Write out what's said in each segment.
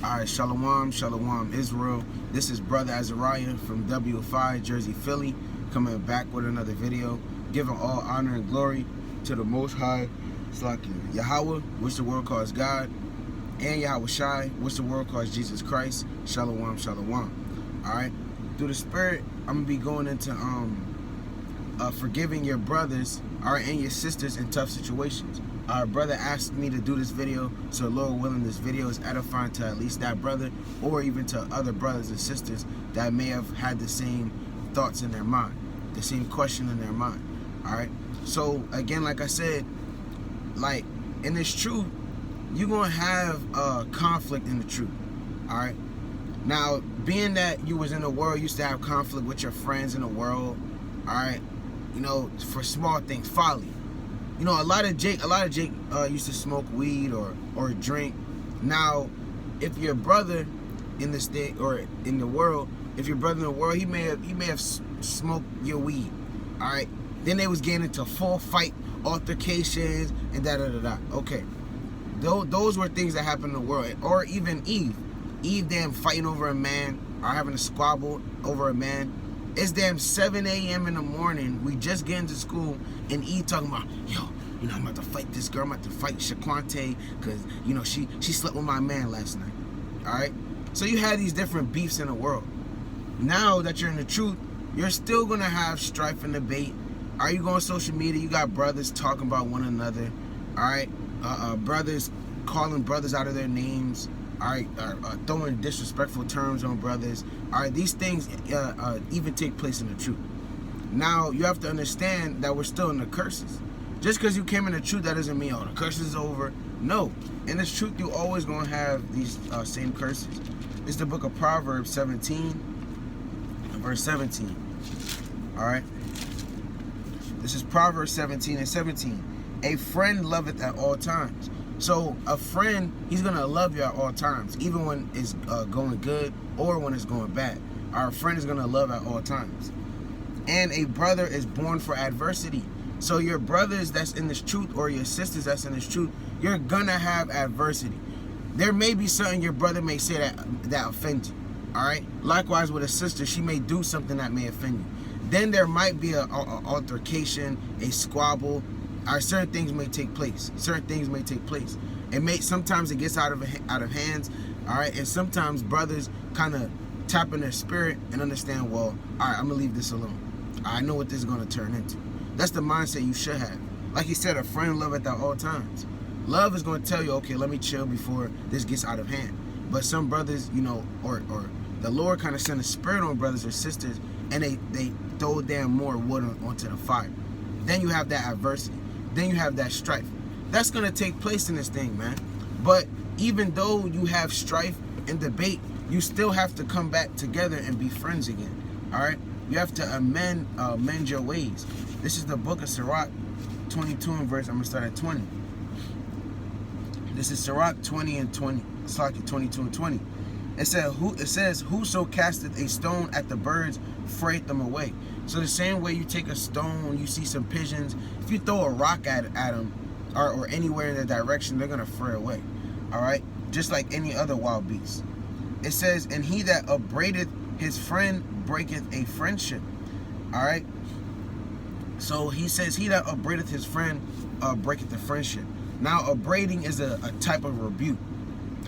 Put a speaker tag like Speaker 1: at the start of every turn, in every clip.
Speaker 1: Alright, Shalom, Shalom, Israel. This is Brother Azariah from W5, Jersey, Philly, coming back with another video, giving all honor and glory to the Most High, Yahweh, which the world calls God, and Yahweh Shai, which the world calls Jesus Christ. Shalom, Shalom. Alright, through the Spirit, I'm going to be going into forgiving your brothers, alright, and your sisters in tough situations. Our brother asked me to do this video, so Lord willing, this video is edifying to at least that brother, or even to other brothers and sisters that may have had the same thoughts in their mind, the same question in their mind. Alright, so again, like I said, like in this truth, you're gonna have conflict in the truth. Alright, now being that you was in the world, used to have conflict with your friends in the world, alright, you know, for small things, folly. You know, a lot of Jake used to smoke weed or drink. Now, if your brother in the state or in the world, if your brother in the world, he may have smoked your weed. All right. Then they was getting into full fight altercations and da. Okay, those were things that happened in the world. Or even Eve damn fighting over a man or having a squabble over a man. It's damn 7 a.m. in the morning. We just get into school, and E talking about, yo, you know, I'm about to fight this girl. I'm about to fight Shaquante because, you know, she slept with my man last night. All right? So you had these different beefs in the world. Now that you're in the truth, you're still going to have strife and debate. Are you going on social media? You got brothers talking about one another. All right? Brothers calling brothers out of their names. All right, throwing disrespectful terms on brothers. All right, these things even take place in the truth. Now, you have to understand that we're still in the curses. Just because you came in the truth, that doesn't mean, oh, the curse is over. No. In this truth, you're always going to have these same curses. It's the book of Proverbs 17, verse 17. All right? This is Proverbs 17 and 17. A friend loveth at all times. So a friend, he's going to love you at all times, even when it's going good or when it's going bad. Our friend is going to love at all times. And a brother is born for adversity. So your brothers that's in this truth or your sisters that's in this truth, you're going to have adversity. There may be something your brother may say that offends you. All right? Likewise with a sister, she may do something that may offend you. Then there might be an altercation, a squabble. Certain things may take place. Sometimes it gets out of hands. All right, and sometimes brothers kind of tap in their spirit and understand. Well, all right, I'm gonna leave this alone. I know what this is gonna turn into. That's the mindset you should have. Like he said, a friend loveth at all times. Love is gonna tell you, okay, let me chill before this gets out of hand. But some brothers, you know, or the Lord kind of sent a spirit on brothers or sisters, and they throw damn more wood onto the fire. Then you have that adversity. Then you have that strife. That's going to take place in this thing, man. But even though you have strife and debate, you still have to come back together and be friends again. All right? You have to amend your ways. This is the book of Sirach 22 and verse. I'm going to start at 20. This is Sirach 20 and 20. Sirach 22 and 20. It says, whoso casteth a stone at the birds, frayeth them away. So the same way you take a stone, you see some pigeons, if you throw a rock at them or anywhere in the direction, they're going to fray away. All right? Just like any other wild beast. It says, and he that upbraideth his friend breaketh a friendship. All right? So he says, he that upbraideth his friend breaketh a friendship. Now, upbraiding is a type of rebuke.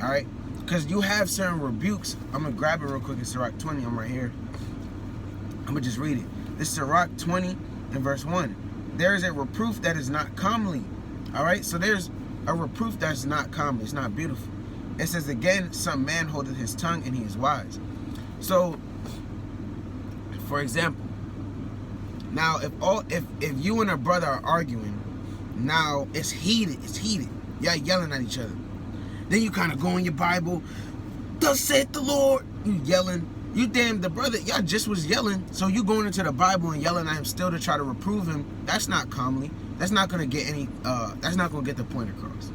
Speaker 1: All right? Because you have certain rebukes. I'm going to grab it real quick in Sirach 20. I'm right here. I'm going to just read it. This is Sirach 20 and verse 1. There is a reproof that is not comely. All right? So there's a reproof that's not comely. It's not beautiful. It says, again, some man holdeth his tongue and he is wise. So, for example, now if you and a brother are arguing, now it's heated. Y'all yelling at each other. Then you kind of go in your Bible, thus saith the Lord. You yelling. You damn the brother, y'all just was yelling. So you going into the Bible and yelling at him still to try to reprove him. That's not comely. That's not gonna get that's not gonna get the point across.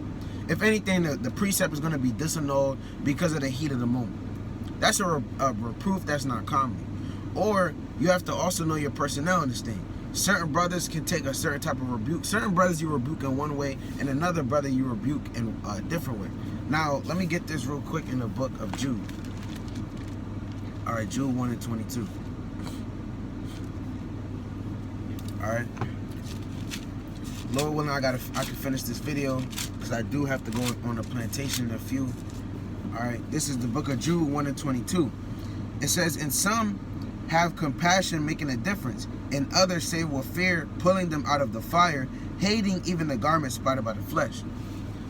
Speaker 1: If anything, the precept is gonna be disannulled because of the heat of the moment. That's a reproof that's not comely. Or you have to also know your personnel in this thing. Certain brothers can take a certain type of rebuke. Certain brothers you rebuke in one way, and another brother you rebuke in a different way. Now, let me get this real quick in the book of Jude. All right, Jude 1 and 22. All right. Lord willing, I can finish this video because I do have to go on a plantation in a few. All right, this is the book of Jude 1 and 22. It says, "And some have compassion, making a difference, and others save with fear, pulling them out of the fire, hating even the garment spotted by the flesh."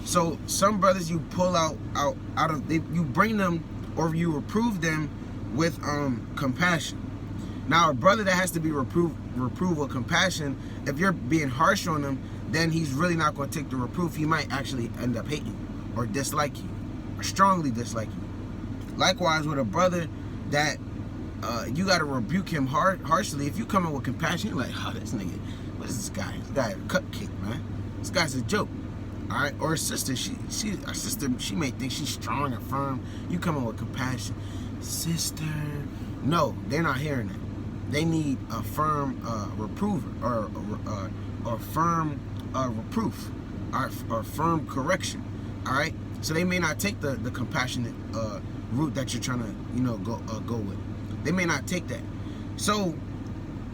Speaker 1: So some brothers you pull out of, you bring them or you reprove them with compassion. Now a brother that has to be reproved with compassion, if you're being harsh on him, then he's really not going to take the reproof. He might actually end up hating you or dislike you or strongly dislike you. Likewise with a brother that you got to rebuke him harshly. If you come in with compassion, you're like, oh, this nigga, what is this guy? This guy a cupcake, man. This guy's a joke. All right, or a sister, she may think she's strong and firm. You come in with compassion, sister. No, they're not hearing that. They need a firm reprover or firm reproof or firm correction. All right, so they may not take the compassionate route that you're trying to go with. They may not take that. So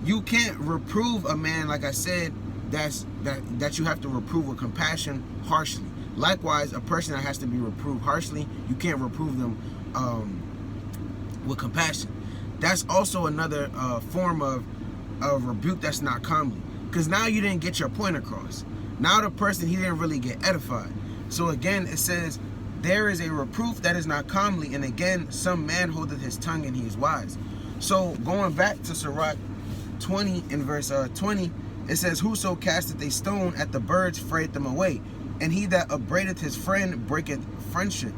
Speaker 1: you can't reprove a man, like I said, that you have to reprove with compassion harshly. Likewise, a person that has to be reproved harshly, you can't reprove them with compassion. That's also another form of rebuke that's not comely, because now you didn't get your point across. Now the person, he didn't really get edified. So again, it says, there is a reproof that is not comely, and again, some man holdeth his tongue and he is wise. So going back to Sirach 20 in verse 20, it says, "Whoso casteth a stone at the birds frayeth them away, and he that upbraideth his friend breaketh friendship."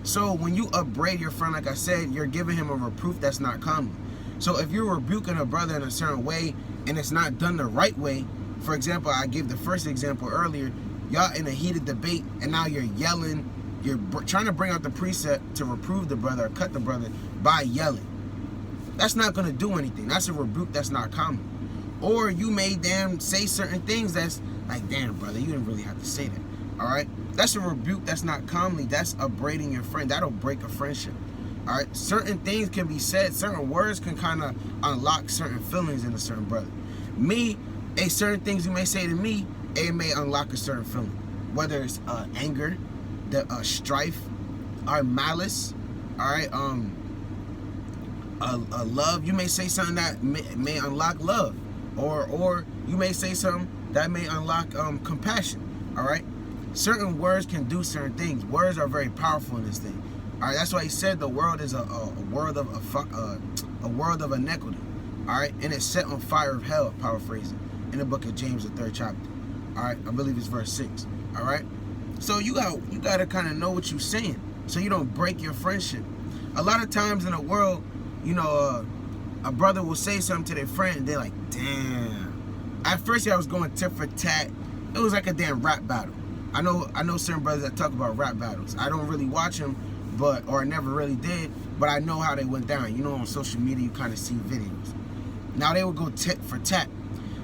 Speaker 1: So when you upbraid your friend, like I said, you're giving him a reproof that's not common. So if you're rebuking a brother in a certain way and it's not done the right way, for example, I gave the first example earlier, y'all in a heated debate and now you're yelling, you're trying to bring out the precept to reprove the brother or cut the brother by yelling. That's not going to do anything. That's a rebuke that's not common. Or you may say certain things that's like, damn, brother, you didn't really have to say that. All right? That's a rebuke that's not comely. That's upbraiding your friend. That'll break a friendship. All right? Certain things can be said. Certain words can kind of unlock certain feelings in a certain brother. Certain things you may say to me, it may unlock a certain feeling. Whether it's anger, strife, or malice, all right? Love. You may say something that may unlock love. Or you may say something that may unlock compassion. All right, certain words can do certain things. Words are very powerful in this thing. All right, that's why he said the world is a world of iniquity. All right, and it's set on fire of hell. Paraphrasing in the book of James, the 3rd chapter. All right, I believe it's verse 6. All right, so you got to kind of know what you're saying, so you don't break your friendship. A lot of times in the world, a brother will say something to their friend and they're like, damn. At first I was going tit for tat. It was like a damn rap battle. I know certain brothers that talk about rap battles. I don't really watch them, or I never really did, but I know how they went down. On social media you kind of see videos. Now they would go tit for tat.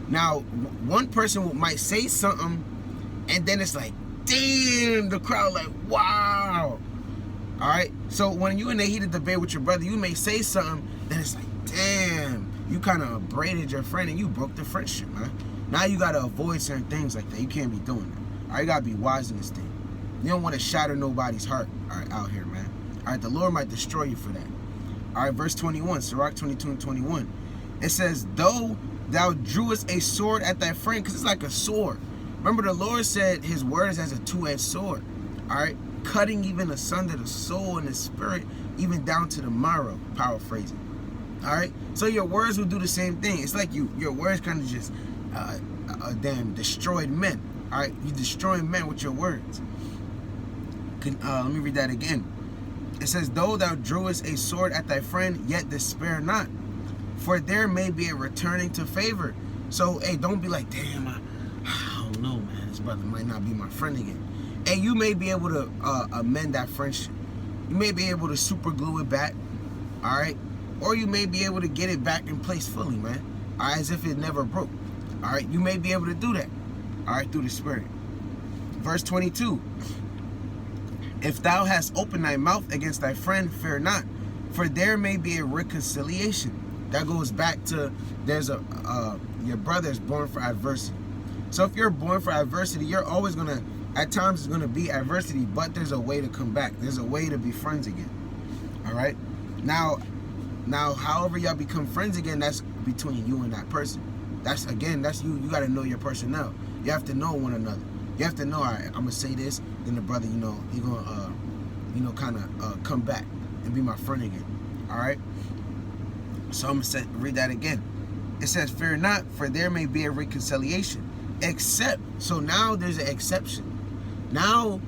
Speaker 1: Now one person might say something and then it's like, damn, the crowd like, wow. All right, so when you in a heated debate with your brother, you may say something, then it's like, damn, you kind of upbraided your friend and you broke the friendship, man. Now you got to avoid certain things like that. You can't be doing that. All right, you got to be wise in this thing. You don't want to shatter nobody's heart, all right, out here, man. All right, the Lord might destroy you for that. All right, verse 21, Sirach 22 and 21. It says, though thou drewest a sword at thy friend, because it's like a sword. Remember, the Lord said his word is as a two-edged sword, all right, cutting even asunder the soul and the spirit, even down to the marrow, paraphrasing. All right, so your words will do the same thing. It's like your words kind of just damn destroyed men. All right, you destroying men with your words. Let me read that again. It says, though thou drewest a sword at thy friend, yet despair not, for there may be a returning to favor. So hey, don't be like, damn, I don't know, man, this brother might not be my friend again. Hey, you may be able to amend that friendship. You may be able to super glue it back, all right? Or you may be able to get it back in place fully, man, all right, as if it never broke. All right, you may be able to do that, all right, through the Spirit. Verse 22. If thou hast opened thy mouth against thy friend, fear not, for there may be a reconciliation. That goes back to your brother is born for adversity. So if you're born for adversity, you're always gonna, at times it's gonna be adversity, but there's a way to come back. There's a way to be friends again. All right. Now, however y'all become friends again, that's between you and that person. That's you. You got to know your personnel. You have to know one another. You have to know, all right, I'm gonna say this, then the brother, he gonna, kind of come back and be my friend again. All right. So I'm gonna read that again. It says, "Fear not, for there may be a reconciliation, except." So now there's an exception. Now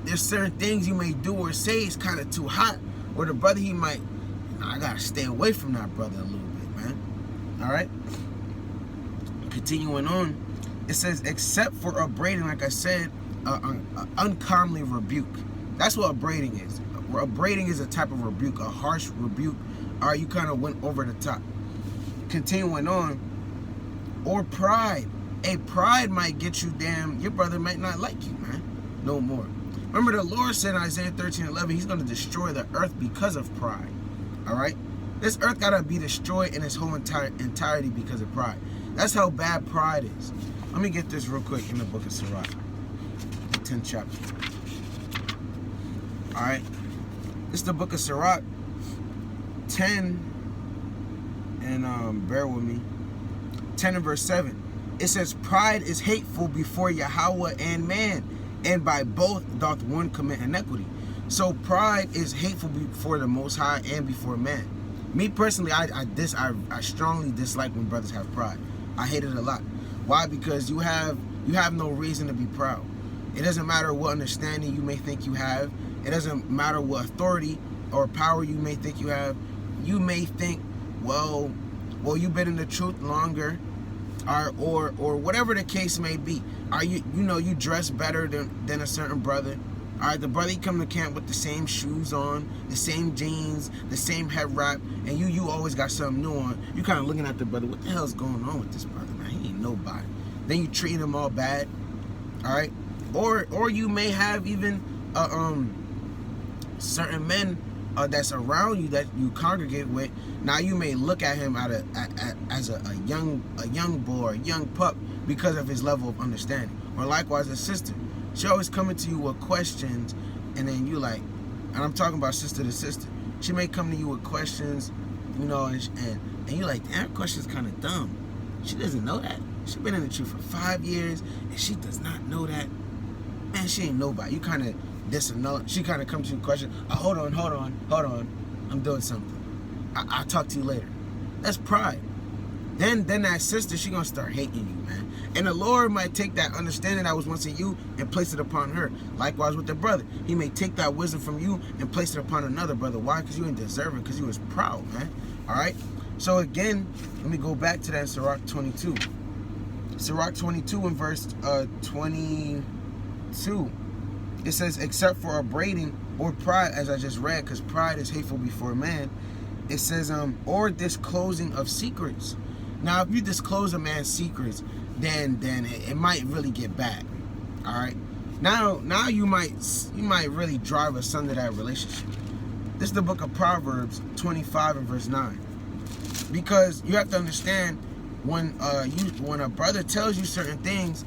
Speaker 1: there's certain things you may do or say is kind of too hot, or the brother I gotta stay away from that brother a little bit, man. All right. Continuing on, it says, "Except for upbraiding," like I said, uncommonly rebuke. That's what upbraiding is. Upbraiding is a type of rebuke, a harsh rebuke. All right, you kind of went over the top. Continuing on, or pride. A pride might get you your brother might not like you, man, no more. Remember, the Lord said in Isaiah 13:11, he's going to destroy the earth because of pride. All right, this earth got to be destroyed in its whole entirety because of pride. That's how bad pride is. Let me get this real quick in the book of Sirach, the 10th chapter. All right, it's the book of Sirach 10, and bear with me, 10 and verse 7. It says, "Pride is hateful before Yahweh and man, and by both doth one commit iniquity." So pride is hateful before the Most High and before man. Me personally, I strongly dislike when brothers have pride. I hate it a lot. Why? Because you have no reason to be proud. It doesn't matter what understanding you may think you have. It doesn't matter what authority or power you may think you have. You may think, well, you've been in the truth longer, or whatever the case may be. You dress better than a certain brother. All right, the brother, he come to camp with the same shoes on, the same jeans, the same head wrap, and you always got something new on. You kind of looking at the brother, what the hell's going on with this brother, man? He ain't nobody. Then you treat him all bad. All right, or you may have even certain men that's around you that you congregate with. Now you may look at him as a young boy, or a young pup, because of his level of understanding. Or likewise, a sister. She always coming to you with questions, and then you like, and I'm talking about sister to sister. She may come to you with questions, and you like, damn, question's kind of dumb. She doesn't know that. She been in the truth for 5 years, and she does not know that. Man, she ain't nobody. You kind of disannul. She kind of comes to you with a question. Hold on. I'm doing something. I'll talk to you later. That's pride. Then that sister, she gonna start hating you, man. And the Lord might take that understanding that was once in you and place it upon her. Likewise with the brother. He may take that wisdom from you and place it upon another brother. Why? Because you didn't deserve it, because you was proud, man. All right? So again, let me go back to that Sirach 22. Sirach 22 in verse 22. It says, "Except for upbraiding or pride," as I just read, because pride is hateful before man. It says, "or disclosing of secrets." Now, if you disclose a man's secrets, then it might really get bad. All right. Now you might really drive asunder that relationship. This is the book of Proverbs 25 and verse 9. Because you have to understand, when a brother tells you certain things,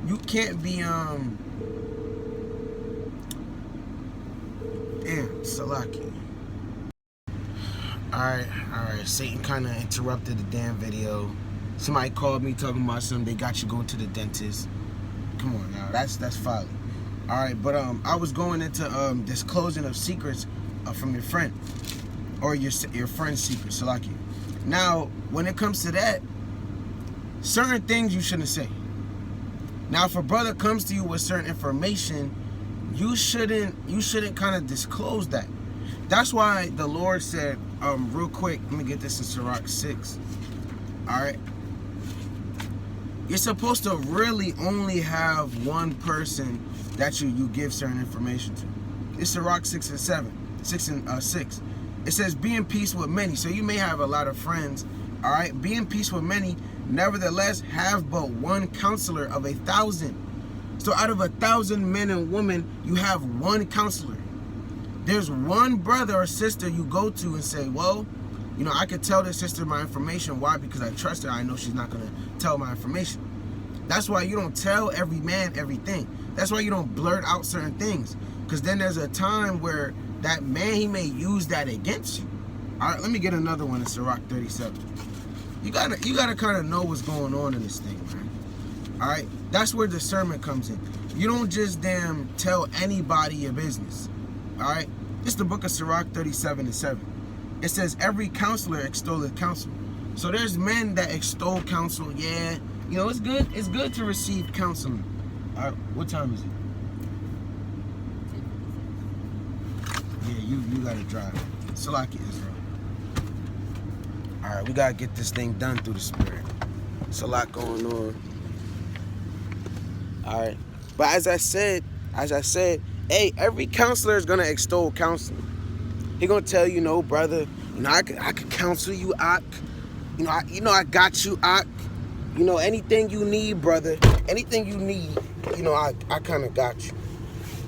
Speaker 1: you can't be Salaki. Alright, Satan kind of interrupted the damn video. Somebody called me talking about something. They got you going to the dentist. Come on now, that's folly. Alright, but I was going into disclosing of secrets from your friend, or your friend's secrets, Salaki. Now, when it comes to that, certain things you shouldn't say. Now, if a brother comes to you with certain information, you shouldn't kind of disclose that. That's why the Lord said, real quick, let me get this in Sirach 6. All right. You're supposed to really only have one person that you give certain information to. It's Sirach 6 and 6. It says, "Be in peace with many." So you may have a lot of friends. All right. "Be in peace with many. Nevertheless, have but one counselor of 1,000. So out of 1,000 men and women, you have one counselor. There's one brother or sister you go to and say, well, you know, I could tell this sister my information. Why? Because I trust her. I know she's not going to tell my information. That's why you don't tell every man everything. That's why you don't blurt out certain things. Because then there's a time where that man, he may use that against you. All right, let me get another one in Sirach 37. You gotta kind of know what's going on in this thing, man. All right, that's where discernment comes in. You don't just damn tell anybody your business. All right, this is the book of Sirach 37:7. It says, every counselor extolleth counsel. So there's men that extol counsel. Yeah, you know, it's good to receive counseling. All right, what time is it? Yeah, you gotta drive. Salaki Israel. All right, we gotta get this thing done through the spirit. It's a lot going on. All right, but as I said, hey, every counselor is gonna extol counseling. He gonna tell you, no, brother, you know, I could counsel you, Ak. You know, I got you, Ak. You know, anything you need, brother, anything you need, you know, I kind of got you.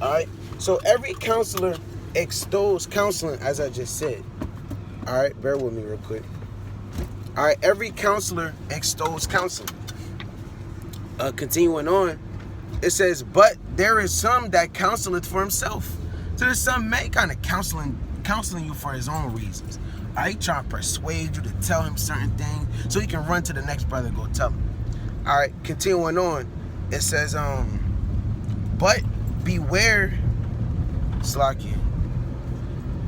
Speaker 1: All right. So every counselor extols counseling, as I just said. All right, bear with me real quick. All right, every counselor extols counseling. Continuing on, it says, but there is some that counseleth for himself. So there's some man kind of counseling you for his own reasons. All right, trying to persuade you to tell him certain things so he can run to the next brother and go tell him. All right, continuing on, it says, but beware, Slakia.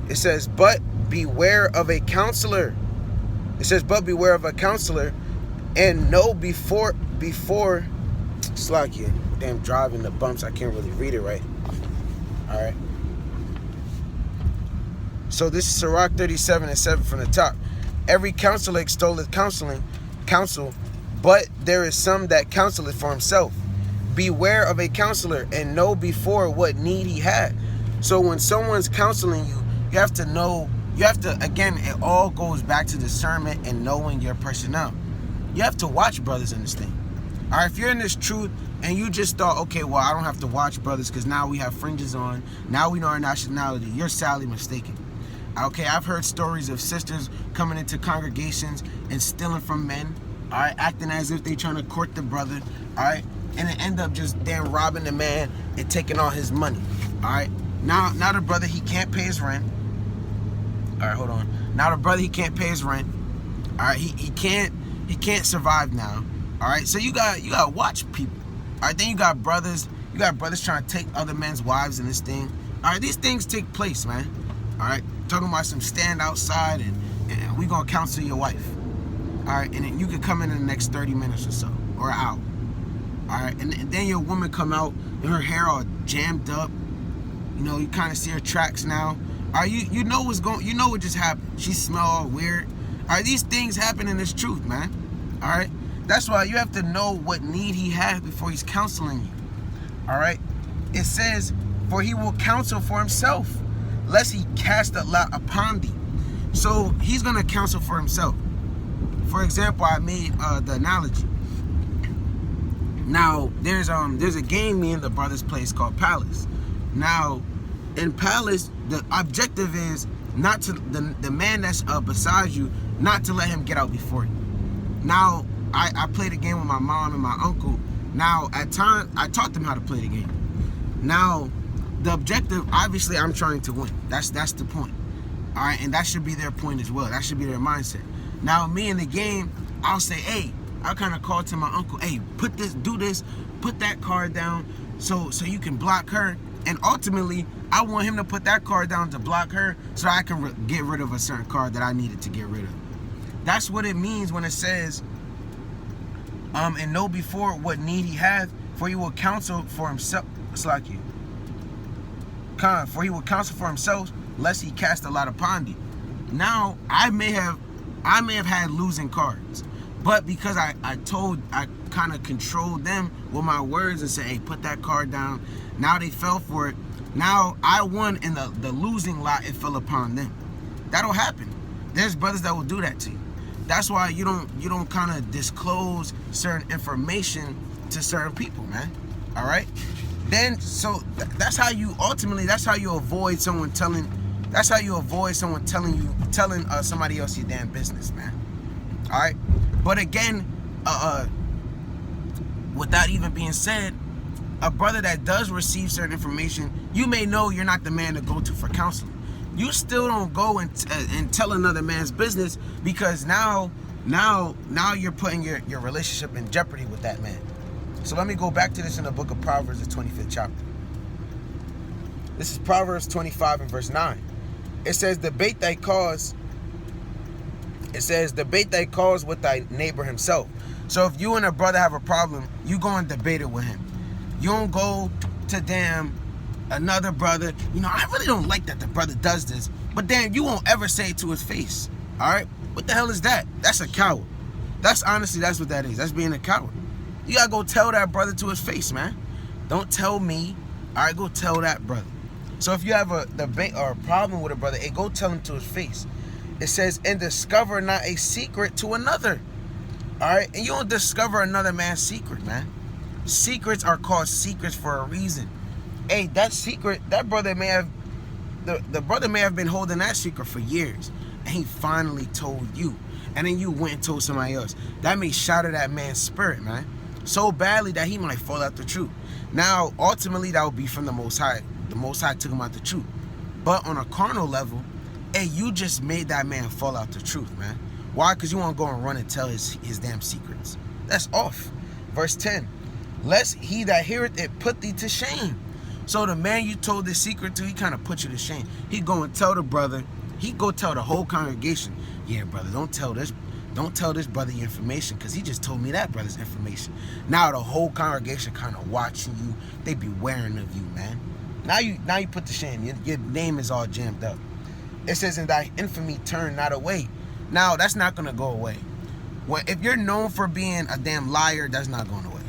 Speaker 1: It says, but beware of a counselor. It says, but beware of a counselor, and know before Slakia. Damn, driving the bumps, I can't really read it right. All right. So this is Sirach 37:7 from the top. Every counselor extolleth counsel, but there is some that counseleth for himself. Beware of a counselor, and know before what need he had. So when someone's counseling you, you have to know, again, it all goes back to discernment and knowing your personnel. You have to watch brothers in this thing. All right, if you're in this truth and you just thought, okay, well, I don't have to watch brothers because now we have fringes on, now we know our nationality, you're sadly mistaken. Okay, I've heard stories of sisters coming into congregations and stealing from men, all right, acting as if they trying to court the brother, all right, and it end up just damn robbing the man and taking all his money, all right. Now the brother, he can't pay his rent. All right, hold on. Now the brother, he can't pay his rent. All right, he can't survive now. All right, so you got to watch people. All right, then you got brothers trying to take other men's wives in this thing. All right, these things take place, man. All right, talking about some stand outside and we gonna counsel your wife. All right, and then you could come in the next 30 minutes or so, or out. All right, and then your woman come out and her hair all jammed up. You know, you kind of see her tracks now. All right, you know what's going, you know what just happened. She smell all weird. All right, these things happen in this truth, man. All right, that's why you have to know what need he has before he's counseling you. All right, it says, for he will counsel for himself, lest he cast a lot upon thee. So he's gonna counsel for himself. For example, I made the analogy. Now there's a game me and the brothers plays called Palace. Now in Palace, the objective is not to the man that's beside you, not to let him get out before you. Now I played a game with my mom and my uncle. Now at times I taught them how to play the game. Now the objective, obviously, I'm trying to win. That's the point. All right, and that should be their point as well. That should be their mindset. Now, me in the game, I'll say, hey, I'll kind of call to my uncle, hey, do this, put that card down so you can block her. And ultimately, I want him to put that card down to block her so I can get rid of a certain card that I needed to get rid of. That's what it means when it says, and know before what need he hath, for he will counsel for himself. It's like you. For he will counsel for himself, lest he cast a lot upon thee. Now, I may have had losing cards, but because I kind of controlled them with my words and said, hey, put that card down. Now they fell for it. Now I won, and the losing lot, it fell upon them. That'll happen. There's brothers that will do that to you. That's why you don't kind of disclose certain information to certain people, man. All right. then so that's how you ultimately, that's how you avoid someone telling, telling somebody else your damn business, man. All right. But again, with that even being said, a brother that does receive certain information, you may know you're not the man to go to for counseling. You still don't go and tell another man's business, because now you're putting your relationship in jeopardy with that man. So let me go back to this in the book of Proverbs, the 25th chapter. This is Proverbs 25 and verse 9. It says, debate thy cause with thy neighbor himself. So if you and a brother have a problem, you go and debate it with him. You don't go to damn another brother, I really don't like that the brother does this, but damn, you won't ever say it to his face. All right? What the hell is that? That's a coward. That's what that is. That's being a coward. You gotta go tell that brother to his face, man. Don't tell me. All right, go tell that brother. So if you have a debate or a problem with a brother, hey, go tell him to his face. It says, and discover not a secret to another. All right? And you don't discover another man's secret, man. Secrets are called secrets for a reason. Hey, that secret, that brother may have, the brother may have been holding that secret for years, and he finally told you, and then you went and told somebody else. That may shatter that man's spirit, man, so badly that he might fall out the truth. Now, ultimately, that would be from the Most High. The Most High took him out the truth. But on a carnal level, hey, you just made that man fall out the truth, man. Why? Because you want to go and run and tell his damn secrets. That's off. Verse 10, lest he that heareth it put thee to shame. So the man you told this secret to, he kind of put you to shame. He go and tell the brother. He go tell the whole congregation, yeah, brother, don't tell this brother your information, because he just told me that brother's information. Now the whole congregation kind of watching you. They be wary of you, man. Now you put to shame. Your name is all jammed up. It says, and thy infamy turn not away. Now that's not gonna go away. If you're known for being a damn liar, that's not going away.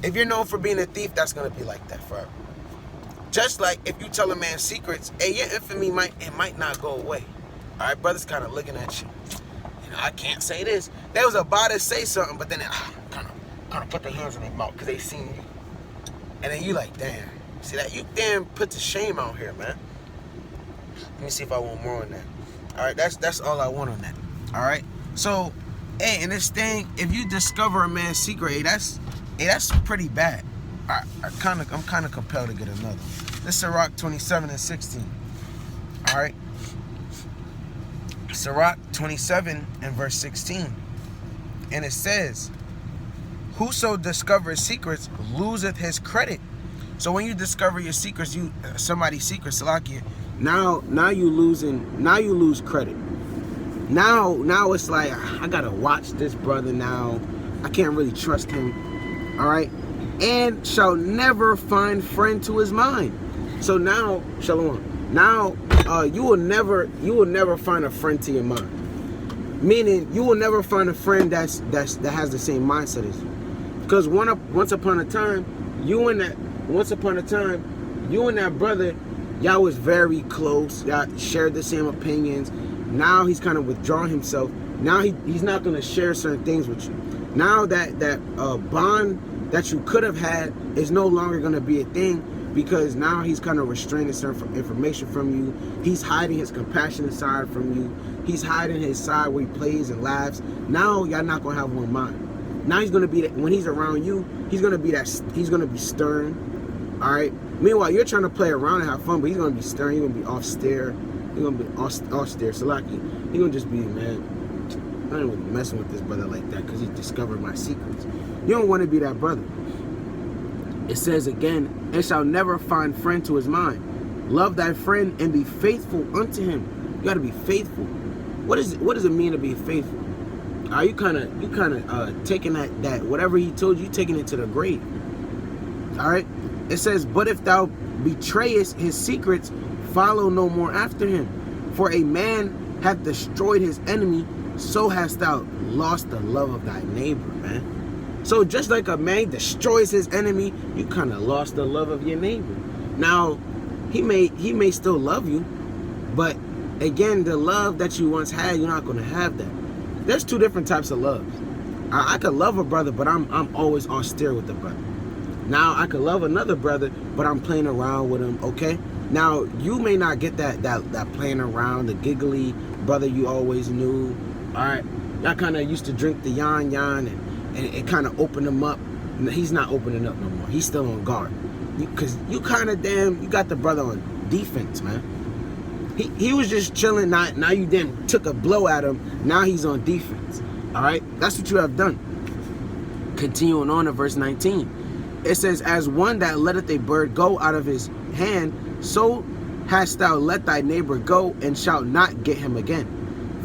Speaker 1: If you're known for being a thief, that's gonna be like that forever. Just like if you tell a man secrets, hey, your infamy might not go away. All right, brother's kind of looking at you. I can't say this. They was about to say something, but then they kind of put their hands in their mouth because they seen you. And then you like, damn. See that? You damn put the shame out here, man. Let me see if I want more on that. All right, that's all I want on that. All right. So, hey, in this thing, if you discover a man's secret, hey, that's pretty bad. I'm kind of compelled to get another. This is Sirach 27 and 16. All right. Sirach 27 and verse 16. And it says, whoso discovers secrets loseth his credit. So when you discover your secrets, somebody's secret, Salakia, now you lose credit. Now it's like, I gotta watch this brother now. I can't really trust him. All right. And shall never find friend to his mind. So now, Shalom. Now you will never find a friend to your mind. Meaning you will never find a friend that has the same mindset as you. Because once upon a time, you and that brother, y'all was very close. Y'all shared the same opinions. Now he's kind of withdrawn himself. Now he's not going to share certain things with you. Now that bond that you could have had is no longer going to be a thing, because now he's kind of restraining certain information from you. He's hiding his compassionate side from you. He's hiding his side where he plays and laughs. Now y'all not going to have one mind. Now he's going to be, when he's around you, he's going to be stern. All right. Meanwhile, you're trying to play around and have fun, but he's going to be stern. He's going to be austere. He's going to be austere. Salaki. He's going to just be, man, I ain't really messing with this brother like that because he discovered my secrets. You don't want to be that brother. It says again, and shall never find friend to his mind. Love thy friend and be faithful unto him. You got to be faithful. What does it mean to be faithful? Are you kind of taking that whatever he told you, taking it to the grave? All right. It says, but if thou betrayest his secrets, follow no more after him. For a man hath destroyed his enemy, so hast thou lost the love of thy neighbor, man. So just like a man destroys his enemy, you kind of lost the love of your neighbor. Now, he may still love you, but again, the love that you once had, you're not going to have that. There's two different types of love. I could love a brother, but I'm always austere with the brother. Now I could love another brother, but I'm playing around with him, okay? Now you may not get that playing around, the giggly brother you always knew. All right, y'all kind of used to drink the yan, and it kind of opened him up. He's not opening up no more. He's still on guard. Because you kind of you got the brother on defense, man. He was just chilling. Now you then took a blow at him. Now he's on defense. All right, that's what you have done. Continuing on to verse 19. It says, as one that letteth a bird go out of his hand, so hast thou let thy neighbor go, and shalt not get him again.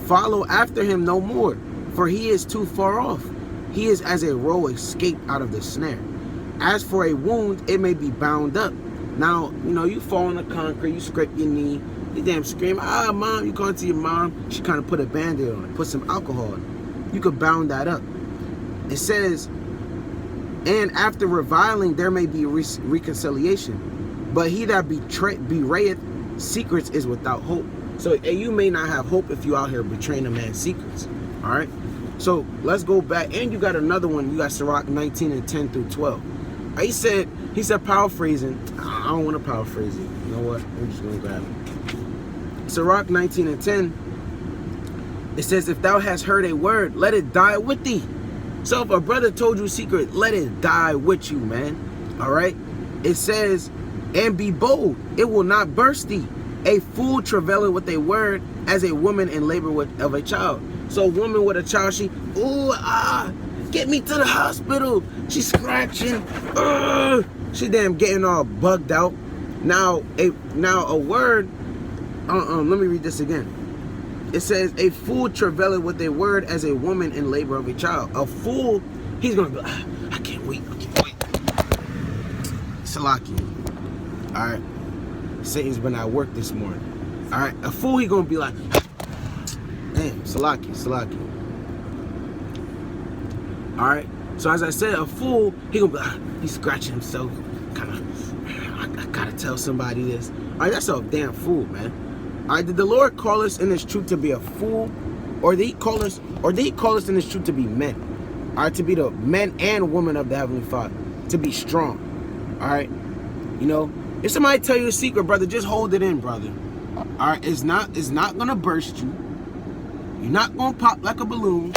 Speaker 1: Follow after him no more, for he is too far off. He is as a roe escaped out of the snare. As for a wound, it may be bound up. Now, you fall on the concrete, you scrape your knee, you damn scream, mom, you going to your mom. She kind of put a band-aid on it, put some alcohol on it. You could bound that up. It says, and after reviling, there may be reconciliation. But he that bewrayeth secrets is without hope. So you may not have hope if you out here betraying a man's secrets. All right. So let's go back. And you got another one. You got Sirach 19 and 10 through 12. He said paraphrasing. I don't want to paraphrase it. You know what? I'm just going to grab it. Sirach 19 and 10. It says, if thou hast heard a word, let it die with thee. So if a brother told you a secret, let it die with you, man. All right. It says, and be bold, it will not burst thee. A fool travaileth with a word, as a woman in labor of a child. So a woman with a child, she, get me to the hospital. She's scratching. She damn getting all bugged out. Now a word. Let me read this again. It says, a fool travaileth with a word, as a woman in labor of a child. A fool, he's going to be like, I can't wait. Salaki. All right. Satan's been at work this morning. All right. A fool, he going to be like, damn, Salaki. All right. So as I said, a fool, he going to be like, he's scratching himself. I got to tell somebody this. All right. That's a damn fool, man. All right, did the Lord call us in this truth to be a fool, or did He call us in this truth to be men? All right, to be the men and women of the Heavenly Father, to be strong. All right, if somebody tell you a secret, brother, just hold it in, brother. All right, it's not gonna burst you. You're not gonna pop like a balloon.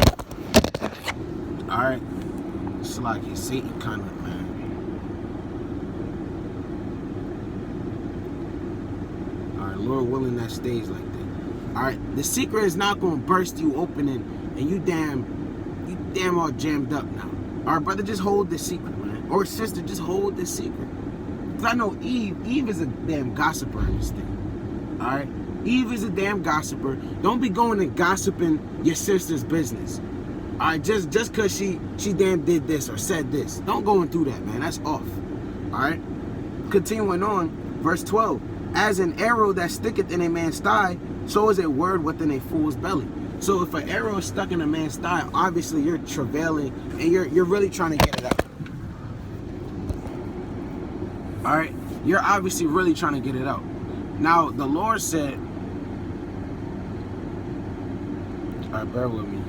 Speaker 1: All right, it's like a Satan kind of man. Lord willing, that stays like that. All right, the secret is not going to burst you open and you damn all jammed up now. All right, brother, just hold the secret, man. Or sister, just hold the secret. Because I know Eve is a damn gossiper in this thing. All right, Eve is a damn gossiper. Don't be going and gossiping your sister's business. All right, just because she damn did this or said this. Don't go and do that, man. That's off. All right, continuing on, verse 12. As an arrow that sticketh in a man's thigh, so is a word within a fool's belly. So if an arrow is stuck in a man's thigh, obviously you're travailing and you're really trying to get it out. All right, you're obviously really trying to get it out. Now the Lord said, all right, bear with me.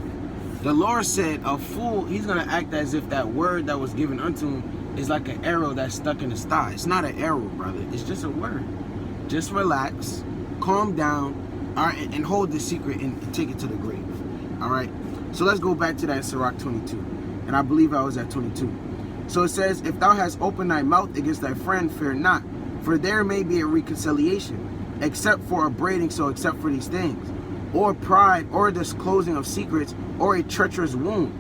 Speaker 1: The Lord said, a fool, he's gonna act as if that word that was given unto him is like an arrow that's stuck in his thigh. It's not an arrow, brother. It's just a word. Just relax, calm down, all right, and hold the secret and take it to the grave. All right. So let's go back to that Sirach 22, and I believe I was at 22. So it says, if thou hast opened thy mouth against thy friend, fear not, for there may be a reconciliation, except for upbraiding, so except for these things, or pride, or disclosing of secrets, or a treacherous wound.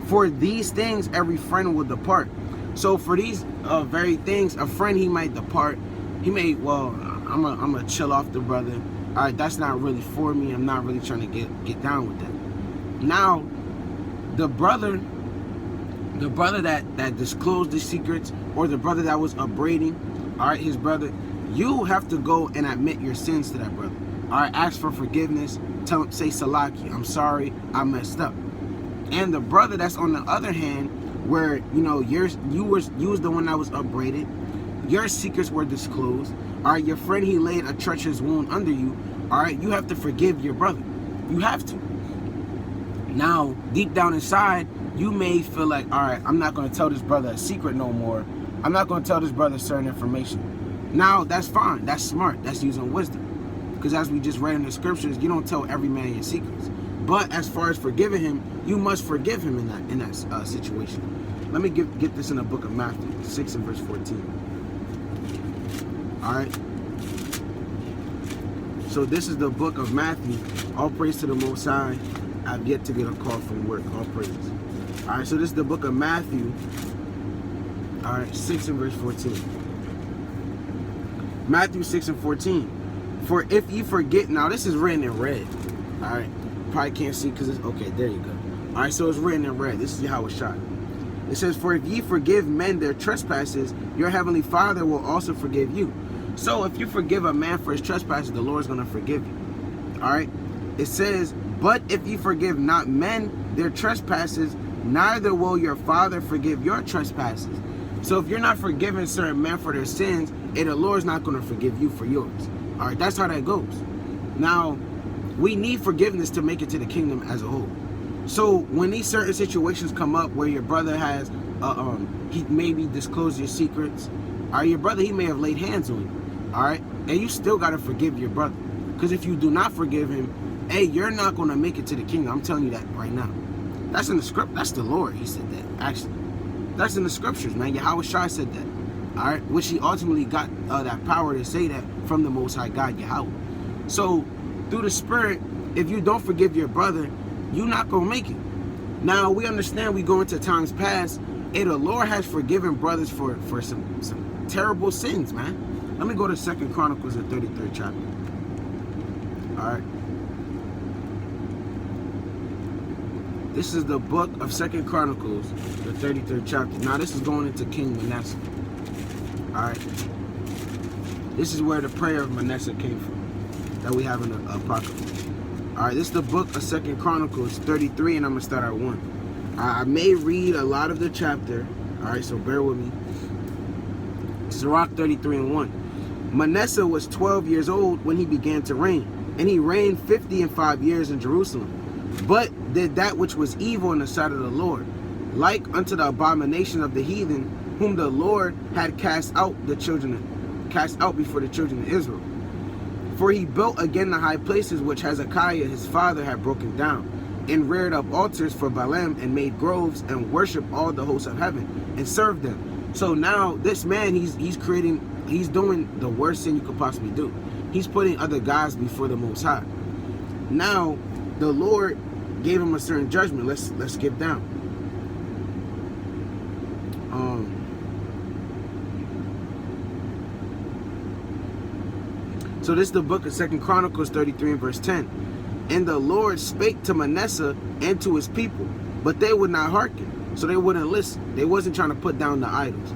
Speaker 1: For these things every friend will depart. So for these very things, a friend, he might depart. He may, I'm gonna chill off the brother. All right, that's not really for me. I'm not really trying to get down with that. Now, the brother that disclosed the secrets, or the brother that was upbraiding, all right, his brother, you have to go and admit your sins to that brother. All right, ask for forgiveness. Say Salaki, I'm sorry, I messed up. And the brother that's on the other hand, where you was the one that was upbraided, your secrets were disclosed. All right, your friend, he laid a treacherous wound under you. All right, you have to forgive your brother. You have to. Now, deep down inside, you may feel like, all right, I'm not going to tell this brother a secret no more. I'm not going to tell this brother certain information. Now, that's fine. That's smart. That's using wisdom. Because as we just read in the scriptures, you don't tell every man your secrets. But as far as forgiving him, you must forgive him in that situation. Let me get this in the book of Matthew 6 and verse 14. All right. So this is the book of Matthew. All praise to the Most High. I've yet to get a call from work. All praise. All right. So this is the book of Matthew. All right. 6 and verse 14. Matthew 6 and 14. For if ye forget, now this is written in red. All right. Probably can't see because it's, okay, there you go. All right, so it's written in red. This is how it's shot. It says, for if ye forgive men their trespasses, your heavenly Father will also forgive you. So if you forgive a man for his trespasses, the Lord's going to forgive you. All right. It says, but if ye forgive not men their trespasses, neither will your Father forgive your trespasses. So if you're not forgiving certain men for their sins, the Lord's not going to forgive you for yours. All right, that's how that goes. Now, we need forgiveness to make it to the kingdom as a whole. So when these certain situations come up where your brother has, he maybe disclosed your secrets, or your brother, he may have laid hands on you, all right? And you still got to forgive your brother. Because if you do not forgive him, hey, you're not going to make it to the kingdom. I'm telling you that right now. That's in the script. That's the Lord. He said that, actually. That's in the scriptures, man. Yahweh Shai said that, all right? Which he ultimately got that power to say that from the Most High God, Yahweh. So through the Spirit, if you don't forgive your brother, you're not going to make it. Now, we understand we go into times past, and the Lord has forgiven brothers for some terrible sins, man. Let me go to 2 Chronicles, the 33rd chapter. All right. This is the book of 2 Chronicles, the 33rd chapter. Now, this is going into King Manasseh. All right. This is where the prayer of Manasseh came from, that we have in the Apocrypha. All right, this is the book of 2 Chronicles 33, and I'm going to start at 1. I may read a lot of the chapter, all right, so bear with me. Sirach 33 and 1. Manasseh was 12 years old when he began to reign, and he reigned 55 years in Jerusalem, but did that which was evil in the sight of the Lord, like unto the abomination of the heathen, whom the Lord had cast out before the children of Israel. For he built again the high places which Hezekiah his father had broken down, and reared up altars for Baalim, and made groves, and worshiped all the hosts of heaven, and served them. So now this man, he's doing the worst thing you could possibly do. He's putting other gods before the Most High. Now the Lord gave him a certain judgment. Let's skip down. So this is the book of 2 Chronicles 33 and verse 10. And the Lord spake to Manasseh and to his people, but they would not hearken. So they wouldn't listen. They wasn't trying to put down the idols.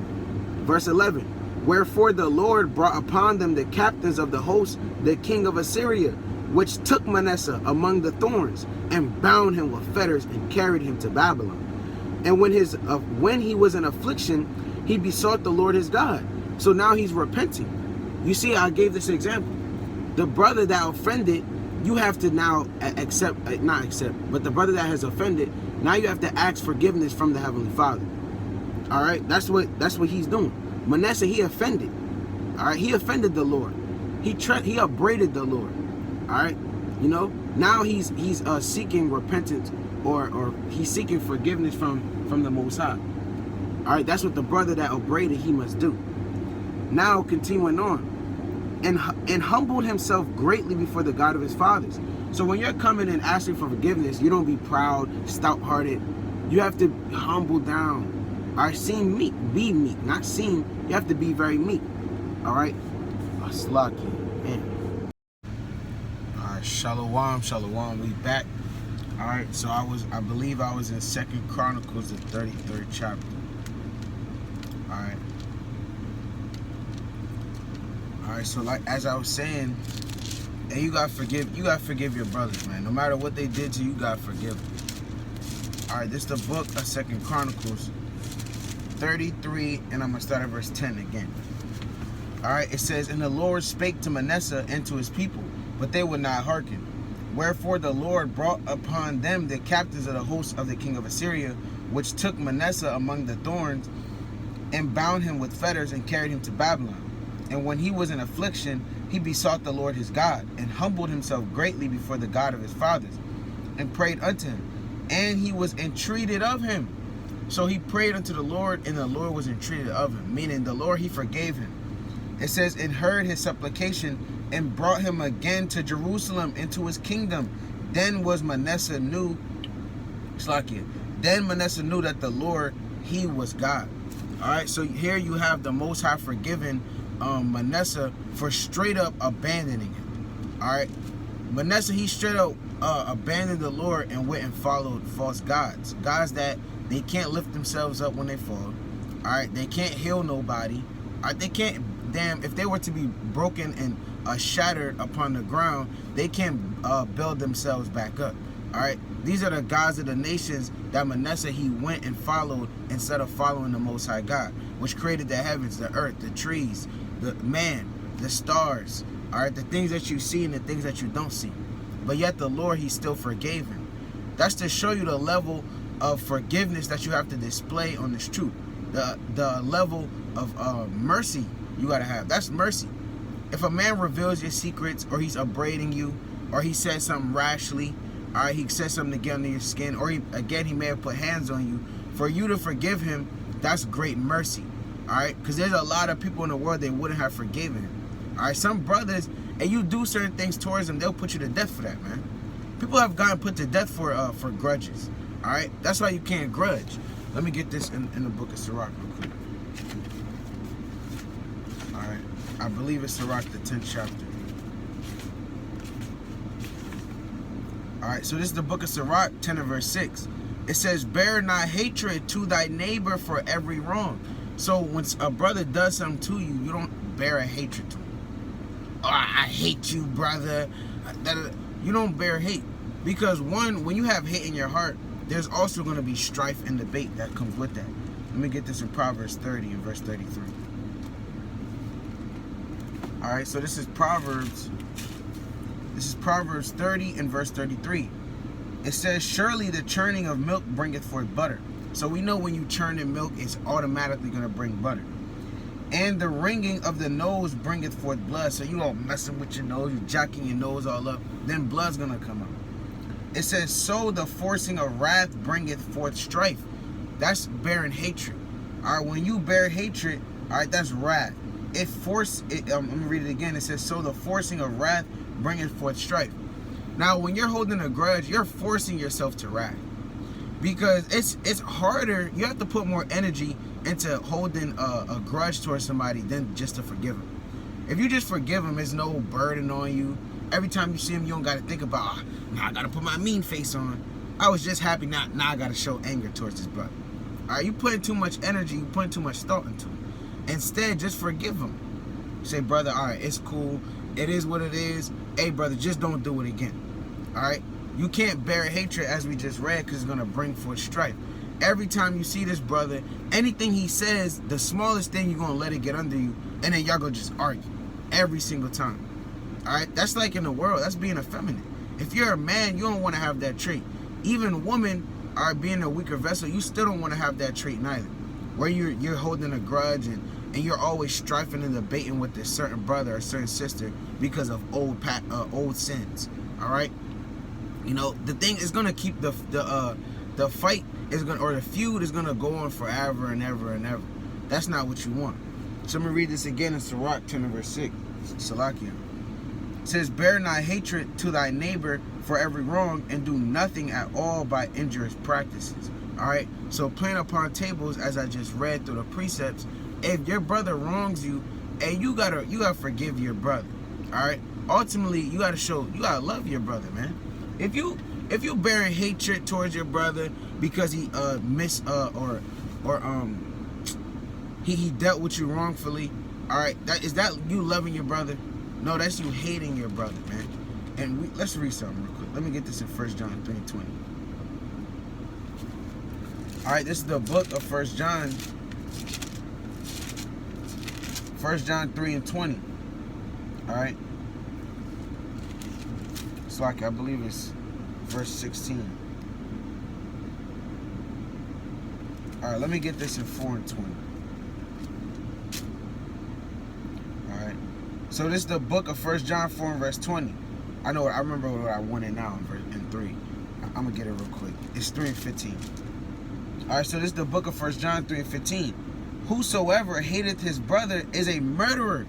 Speaker 1: Verse 11. Wherefore the Lord brought upon them the captains of the host, the king of Assyria, which took Manasseh among the thorns, and bound him with fetters, and carried him to Babylon. And when he was in affliction, he besought the Lord his God. So now he's repenting. You see, I gave this example. The brother that offended, you have to now but the brother that has offended, now you have to ask forgiveness from the Heavenly Father. All right, that's what he's doing. Manasseh, he offended. All right, he offended the Lord. He upbraided the Lord. All right, you know, now he's seeking repentance, or he's seeking forgiveness from the Most High. All right, that's what the brother that upbraided, he must do. Now continuing on. And humbled himself greatly before the God of his fathers. So when you're coming and asking for forgiveness, you don't be proud, stout-hearted. You have to humble down. All right, seem meek. Be meek. Not seem. You have to be very meek. All right? Aslaki. Man. All right, Shalom. We back. All right, so I believe I was in 2 Chronicles, the 33rd chapter. All right. All right, so like as I was saying, and you gotta forgive your brothers, man. No matter what they did to you, you gotta forgive them. All right, this is the book of 2 Chronicles 33, and I'm gonna start at verse 10 again. All right, it says, and the Lord spake to Manasseh and to his people, but they would not hearken. Wherefore the Lord brought upon them the captains of the hosts of the king of Assyria, which took Manasseh among the thorns, and bound him with fetters and carried him to Babylon. And when he was in affliction, he besought the Lord his God, and humbled himself greatly before the God of his fathers, and prayed unto him, and he was entreated of him. So he prayed unto the Lord, and the Lord was entreated of him, meaning the Lord, he forgave him. It says, and heard his supplication, and brought him again to Jerusalem into his kingdom. Then Manasseh knew that the Lord, he was God. All right, so here you have the Most High forgiven Manasseh for straight up abandoning him. All right, Manasseh, he straight up abandoned the Lord and went and followed false gods that they can't lift themselves up when they fall. All right, they can't heal nobody. All right, they can't, if they were to be broken and shattered upon the ground, they can't build themselves back up. All right, these are the gods of the nations that Manasseh, he went and followed instead of following the Most High God, which created the heavens, the earth, the trees, the man, the stars. All right, the things that you see and the things that you don't see. But yet the Lord, he still forgave him. That's to show you the level of forgiveness that you have to display on this truth. The level of mercy you got to have. That's mercy. If a man reveals your secrets, or he's upbraiding you, or he said something rashly, all right, he said something to get under your skin, or he may have put hands on you, for you to forgive him, that's great mercy. All right, because there's a lot of people in the world, they wouldn't have forgiven him. All right, some brothers, and you do certain things towards them, they'll put you to death for that, man. People have gotten put to death for grudges. All right, that's why you can't grudge. Let me get this in the book of Sirach real quick. All right, I believe it's Sirach, the 10th chapter. All right, so this is the book of Sirach, 10 and verse 6. It says, bear not hatred to thy neighbor for every wrong. So when a brother does something to you, you don't bear a hatred to him. Oh, I hate you, brother. You don't bear hate. Because one, when you have hate in your heart, there's also going to be strife and debate that comes with that. Let me get this in Proverbs 30 and verse 33. All right, so this is Proverbs 30 and verse 33. It says, surely the churning of milk bringeth forth butter. So we know when you churn in milk, it's automatically going to bring butter. And the wringing of the nose bringeth forth blood. So you all messing with your nose, you jacking your nose all up, then blood's going to come out. It says, so the forcing of wrath bringeth forth strife. That's bearing hatred. All right, when you bear hatred, all right, that's wrath. I'm going to read it again. It says, so the forcing of wrath bringeth forth strife. Now, when you're holding a grudge, you're forcing yourself to wrath. Because it's harder. You have to put more energy into holding a grudge towards somebody than just to forgive them. If you just forgive them, there's no burden on you. Every time you see him, you don't got to think about, now I got to put my mean face on. I was just happy, now I got to show anger towards this brother. All right, you putting too much energy, you putting too much thought into it. Instead, just forgive him. Say, brother, all right, it's cool. It is what it is. Hey, brother, just don't do it again. All right? You can't bear hatred, as we just read, because it's going to bring forth strife. Every time you see this brother, anything he says, the smallest thing, you're going to let it get under you, and then y'all going to just argue every single time. All right? That's like in the world. That's being effeminate. If you're a man, you don't want to have that trait. Even women are being a weaker vessel. You still don't want to have that trait neither, where you're holding a grudge and you're always strifing and debating with this certain brother or certain sister because of old sins. All right? You know, the thing is going to keep the fight is going, or the feud is going to go on forever and ever and ever. That's not what you want. So I'm going to read this again in Sirach 10 verse 6. Salakia. It says, bear not hatred to thy neighbor for every wrong, and do nothing at all by injurious practices. All right? So playing upon tables, as I just read through the precepts, if your brother wrongs you, hey, you gotta forgive your brother. All right? Ultimately, you gotta love your brother, man. If you bearing hatred towards your brother because he he dealt with you wrongfully, all right, is that you loving your brother? No, that's you hating your brother, man. And let's read something real quick. Let me get this in 1 John 3:20. All right, this is the book of 1 John. 1 John 3:20. All right. So I believe it's verse 16. All right, let me get this in 4:20. So this is the book of 1 John 4 and verse 20. I remember what I wanted now in 3. I'm going to get it real quick. It's 3 and 15. All right, so this is the book of 1 John 3 and 15. Whosoever hateth his brother is a murderer.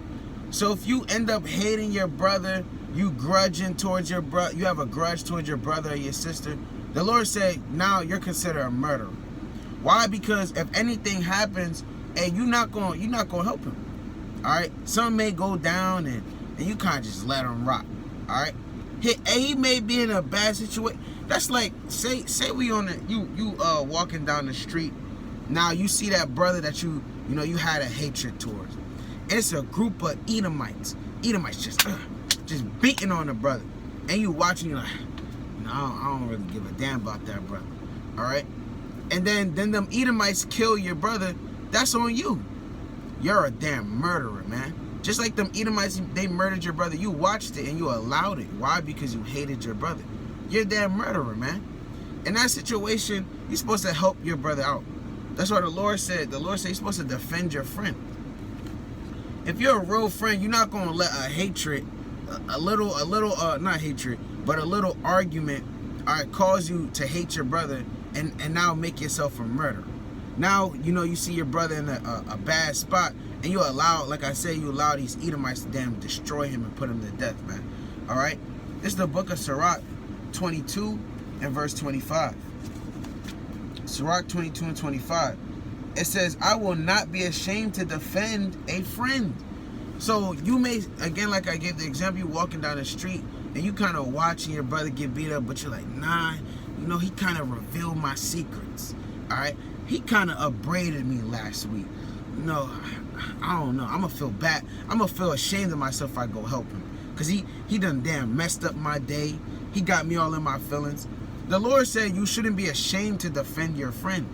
Speaker 1: So if you end up hating your brother, you grudging towards your brother, you have a grudge towards your brother or your sister, the Lord said, now you're considered a murderer. Why? Because if anything happens, and you're not gonna help him. All right, some may go down and you kind of just let him rock. All right, he may be in a bad situation. That's like say we on you walking down the street. Now you see that brother that you had a hatred towards. It's a group of Edomites just beating on the brother, and you watching, you like, no, I don't really give a damn about that brother. All right, and then them Edomites kill your brother. That's on you. You're a damn murderer, man. Just like them Edomites, they murdered your brother. You watched it and you allowed it. Why? Because you hated your brother. You're a damn murderer, man. In that situation, you're supposed to help your brother out. That's what the Lord said. The Lord said you're supposed to defend your friend. If you're a real friend, you're not gonna let a hatred, not hatred, but a little argument, all right, cause you to hate your brother and now make yourself a murderer. Now, you see your brother in a bad spot, and you allow, like I said, you allow these Edomites to damn destroy him and put him to death, man. All right? This is the book of Sirach 22 and verse 25. Sirach 22 and 25. It says, I will not be ashamed to defend a friend. So you may, again, like I gave the example, you walking down the street, and you kind of watching your brother get beat up, but you're like, nah, he kind of revealed my secrets. All right? He kind of upbraided me last week. I don't know. I'm going to feel bad. I'm going to feel ashamed of myself if I go help him. Because he done damn messed up my day. He got me all in my feelings. The Lord said you shouldn't be ashamed to defend your friend.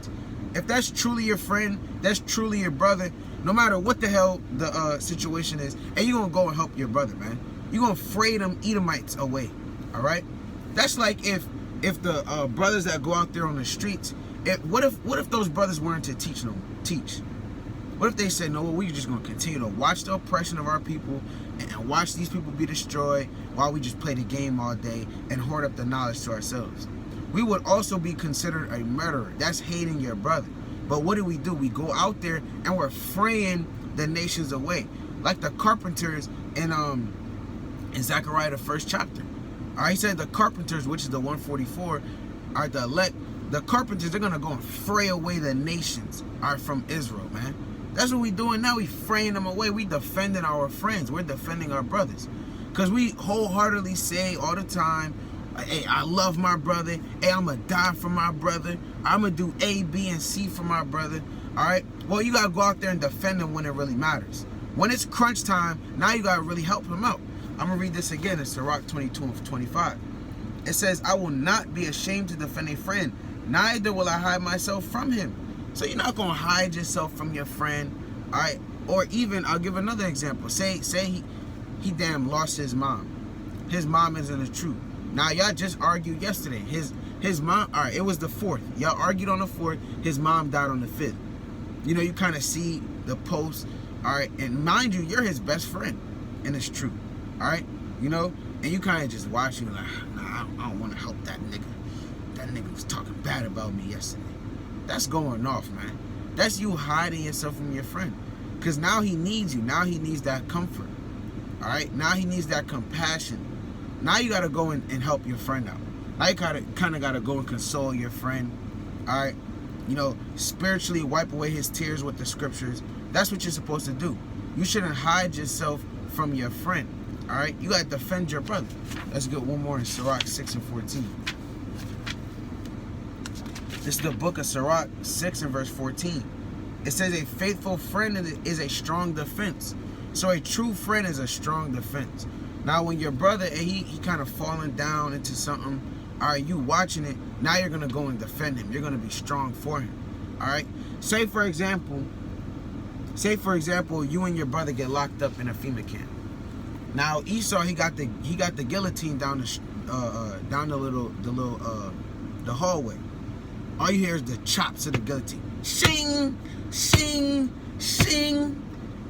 Speaker 1: If that's truly your friend, that's truly your brother, no matter what the hell the situation is, and you're going to go and help your brother, man. You're going to fray them Edomites away. All right? That's like if the brothers that go out there on the streets, what if those brothers weren't to teach? What if they said, no, we're just going to continue to watch the oppression of our people and watch these people be destroyed while we just play the game all day and hoard up the knowledge to ourselves? We would also be considered a murderer. That's hating your brother. But what do? We go out there and we're fraying the nations away. Like the carpenters in Zechariah, the 1st chapter. All right, he said the carpenters, which is the 144, are the elect. The carpenters, they're going to go and fray away the nations from Israel, man. That's what we're doing now. We fraying them away. We defending our friends. We're defending our brothers. Because we wholeheartedly say all the time, hey, I love my brother. Hey, I'm going to die for my brother. I'm going to do A, B, and C for my brother. All right? Well, you got to go out there and defend him when it really matters. When it's crunch time, now you got to really help him out. I'm going to read this again. It's Sirach 22 and 25. It says, I will not be ashamed to defend a friend, neither will I hide myself from him. So you're not going to hide yourself from your friend, all right? Or even, I'll give another example. Say he damn lost his mom. His mom isn't the truth. Now, y'all just argued yesterday. His mom, all right, it was the 4th. Y'all argued on the 4th. His mom died on the 5th. You kind of see the post, all right? And mind you, you're his best friend, and it's true, all right? And you kind of just watching like, nah, I don't want to help that nigga. That nigga was talking bad about me yesterday. That's going off, man. That's you hiding yourself from your friend. Because now he needs you. Now he needs that comfort. All right? Now he needs that compassion. Now you got to go and help your friend out. Now you kind of got to go and console your friend. All right? Spiritually wipe away his tears with the scriptures. That's what you're supposed to do. You shouldn't hide yourself from your friend. All right? You got to defend your brother. Let's get one more in Sirach 6 and 14. This is the book of Sirach 6 and verse 14. It says a faithful friend is a strong defense. So a true friend is a strong defense. Now when your brother, he kind of falling down into something, all right, you watching it, now you're going to go and defend him. You're going to be strong for him. All right? Say for example, you and your brother get locked up in a FEMA camp. Now Esau, he got the guillotine down the hallway. All you hear is the chops of the guillotine. Shing, shing, shing.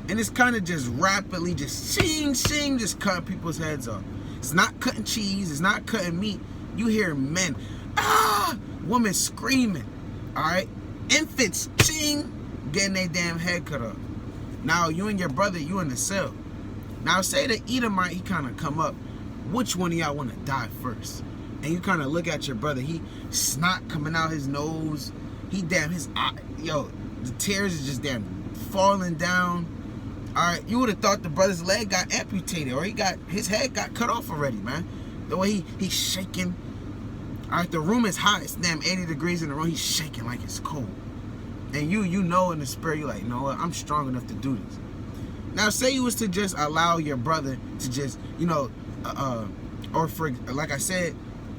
Speaker 1: And it's kind of just rapidly, just shing, shing, just cutting people's heads off. It's not cutting cheese. It's not cutting meat. You hear men, women screaming, all right? Infants, ching, getting their damn head cut off. Now, you and your brother, you in the cell. Now, say the Edomite, he kind of come up. Which one of y'all want to die first? And you kind of look at your brother. He snot coming out his nose. He damn, his eye, yo, the tears is just damn falling down. All right, you would have thought the brother's leg got amputated or his head got cut off already, man. The way he's shaking. All right, the room is hot. It's damn 80 degrees in the room. He's shaking like it's cold. And you know in the spirit, you're like, you know what? I'm strong enough to do this. Now, say you was to just allow your brother to just, you know, or for, like I said,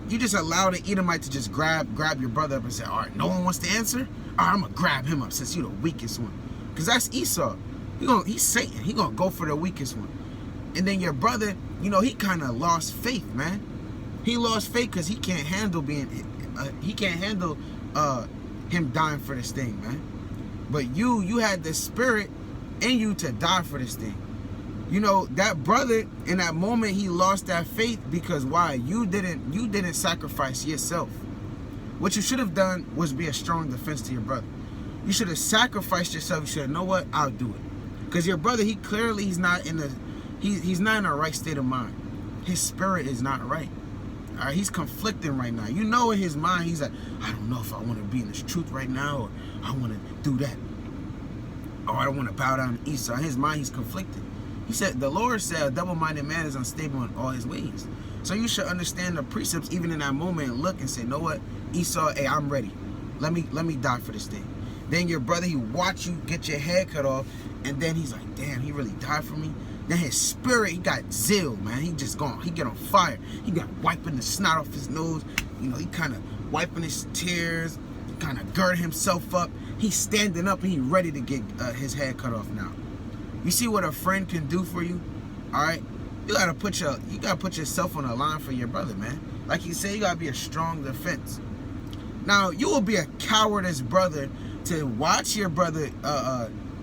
Speaker 1: you just allow the Edomite to just grab your brother up and say, all right, no one wants to answer? All right, I'm going to grab him up since you're the weakest one. Because that's Esau. He's Satan. He going to go for the weakest one. And then your brother, you know, he kind of lost faith, man. He lost faith because he can't handle him dying for this thing, man. But you had the spirit in you to die for this thing. You know, that brother, in that moment, he lost that faith because why? You didn't sacrifice yourself. What you should have done was be a strong defense to your brother. You should have sacrificed yourself. You should have, you know what? I'll do it. Because your brother, he's not in a right state of mind. His spirit is not right. All right, he's conflicting right now. You know, in his mind, he's like, I don't know if I want to be in this truth right now, or I want to do that, or I don't want to bow down to Esau. In his mind, he's conflicted. He said, the Lord said, a double-minded man is unstable in all his ways. So you should understand the precepts even in that moment and look and say, you know what, Esau, hey, I'm ready. Let me die for this thing. Then your brother, he watch you get your head cut off, and then he's like, damn, he really died for me. Then his spirit, he got zeal, man. He just gone. He get on fire. He got wiping the snot off his nose. You know, he kind of wiping his tears, kind of girding himself up. He's standing up and he ready to get his head cut off now. You see what a friend can do for you? All right? You gotta put yourself on the line for your brother, man. Like you say, you gotta be a strong defense. Now, you will be a cowardice brother to watch your brother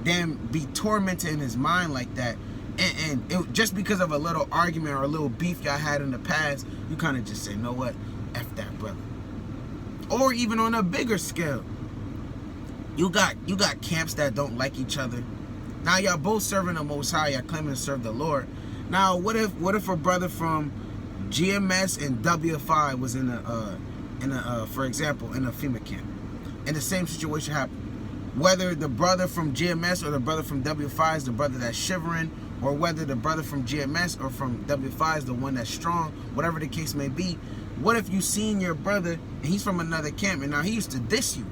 Speaker 1: damn be tormented in his mind like that. And it, just because of a little argument or a little beef y'all had in the past, you kind of just say, you know what? F that brother. Or even on a bigger scale, you got camps that don't like each other. Now y'all both serving the Most High, y'all claiming to serve the Lord. Now what if a brother from GMS and W5 was in a for example, in a FEMA camp, and the same situation happened? Whether the brother from GMS or the brother from W5 is the brother that's shivering, or whether the brother from GMS or from W5 is the one that's strong, whatever the case may be, what if you seen your brother and he's from another camp and now he used to diss you?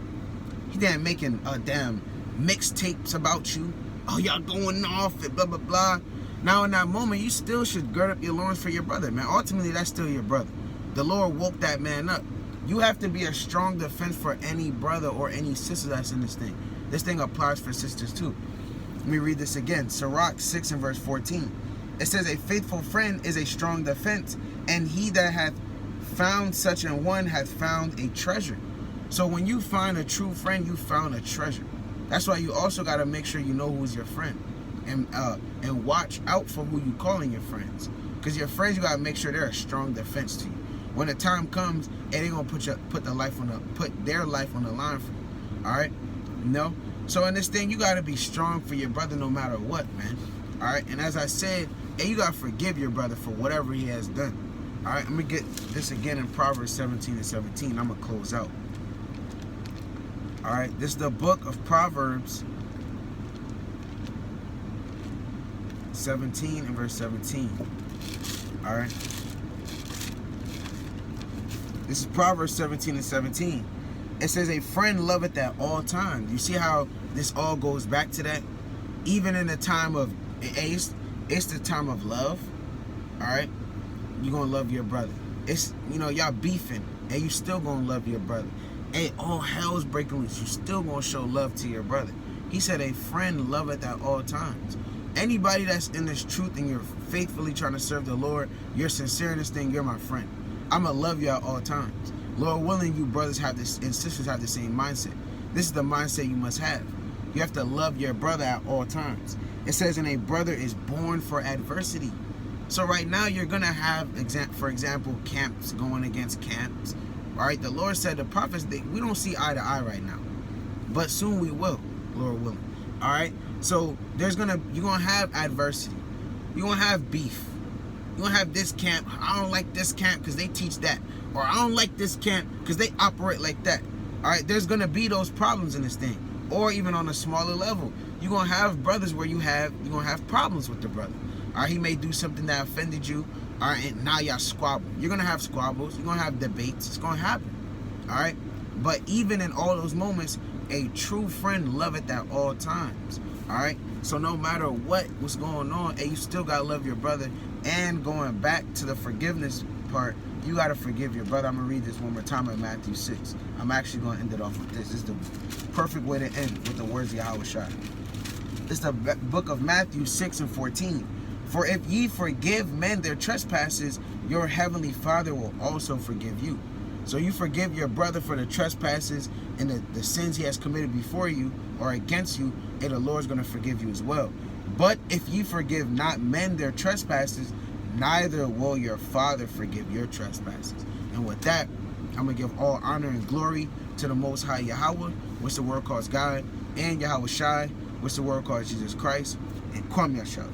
Speaker 1: He damn making damn mixtapes about you. Oh, y'all going off and blah, blah, blah. Now in that moment, you still should gird up your loins for your brother, man. Ultimately, that's still your brother. The Lord woke that man up. You have to be a strong defense for any brother or any sister that's in this thing. This thing applies for sisters too. Let me read this again. Sirach 6 and verse 14. It says, a faithful friend is a strong defense, and he that hath found such an one hath found a treasure. So when you find a true friend, you found a treasure. That's why you also got to make sure you know who's your friend, and watch out for who you calling your friends. Because your friends, you got to make sure they're a strong defense to you. When the time comes, they ain't gonna put their life on the line for you. All right, you know. So in this thing, you gotta be strong for your brother no matter what, man. All right, and as I said, you gotta forgive your brother for whatever he has done. All right, let me get this again in Proverbs 17 and 17. I'm gonna close out. All right, this is the book of Proverbs 17 and verse 17. All right. This is Proverbs 17 and 17. It says, a friend loveth at all times. You see how this all goes back to that? Even in the time of, it's the time of love. All right? You're going to love your brother. It's, you know, y'all beefing, and you still going to love your brother. Hey, all hell's breaking loose. You still going to show love to your brother. He said, a friend loveth at all times. Anybody that's in this truth and you're faithfully trying to serve the Lord, you're sincere in this thing, you're my friend. I'm going to love you at all times. Lord willing, you brothers have this and sisters have the same mindset. This is the mindset you must have. You have to love your brother at all times. It says, and a brother is born for adversity. So right now you're going to have, for example, camps going against camps. All right, the Lord said the prophets, we don't see eye to eye right now. But soon we will, Lord willing. All right, so you're going to have adversity. You're going to have beef. You're going to have this camp. I don't like this camp because they teach that. Or I don't like this camp because they operate like that. All right, there's going to be those problems in this thing. Or even on a smaller level. You're going to have brothers where you're going to have problems with the brother. All right, he may do something that offended you. All right, and now y'all squabble. You're going to have squabbles. You're going to have debates. It's going to happen. All right, but even in all those moments, a true friend loveth at all times. All right, so no matter what's going on, and you still got to love your brother. And going back to the forgiveness part, you got to forgive your brother. I'm going to read this one more time in Matthew 6. I'm actually going to end it off with this. This is the perfect way to end with the words of Yahawashi. It's the book of Matthew 6 and 14. For if ye forgive men their trespasses, your heavenly Father will also forgive you. So you forgive your brother for the trespasses and the sins he has committed before you or against you, and the Lord's going to forgive you as well. But if ye forgive not men their trespasses, neither will your Father forgive your trespasses. And with that, I'm going to give all honor and glory to the Most High Yahweh, which the word calls God, and Yahawashi, which the word calls Jesus Christ, and Kwam Yasha.